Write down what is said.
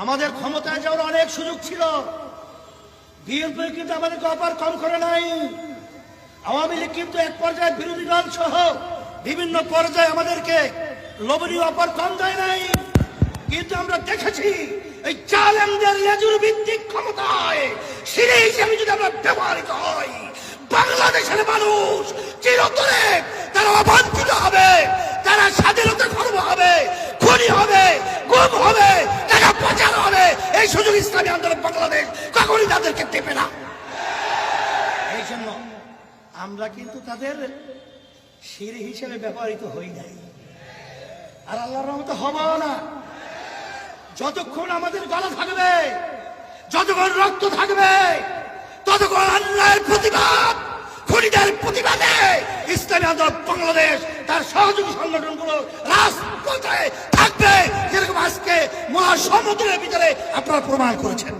আমাদের ক্ষমতায় যাওয়ার অনেক সুযোগ ছিল, বিএনপি কিন্তু আমাদেরকে অপার কম করে নাই। আওয়ামী লীগ কিন্তু এক পর্যায়ে বিরোধী দল সহ বিভিন্ন পর্যায়ে আমাদেরকে লোভনীয় অপার কম দেয় নাই। কিন্তু আমরা দেখেছি এই জালেমদের লেজুর ভিত্তিক ক্ষমতায় সিঁড়ি হিসেবে যদি আমরা ব্যবহৃত হই, বাংলাদেশের মানুষ চিরতরে তারা অবাঞ্ছিত হবে, তারা স্বাধীনতা খর্ব হবে, খুনি হবে, গুম হবে, টাকা পাচার হবে। এই সুযোগ ইসলামী আন্দোলন বাংলাদেশ কখনই তাদেরকে দেবে না। এই জন্য আমরা কিন্তু তাদের সিঁড়ি হিসেবে ব্যবহৃত হই নাই, আর আল্লাহর রহমতে হবো না। যতক্ষণ আমাদের গলা থাকবে, যতক্ষণ রক্ত থাকবে, ততক্ষণ আল্লাহর প্রতিবাদ, খুনিদের প্রতিবাদে ইসলামী আন্দোলন বাংলাদেশ তার সহযোগী সংগঠনগুলো রাজপথে থাকবে, যেরকম আজকে মহাসমুদ্রের ভিতরে আপনারা প্রমাণ করেছেন।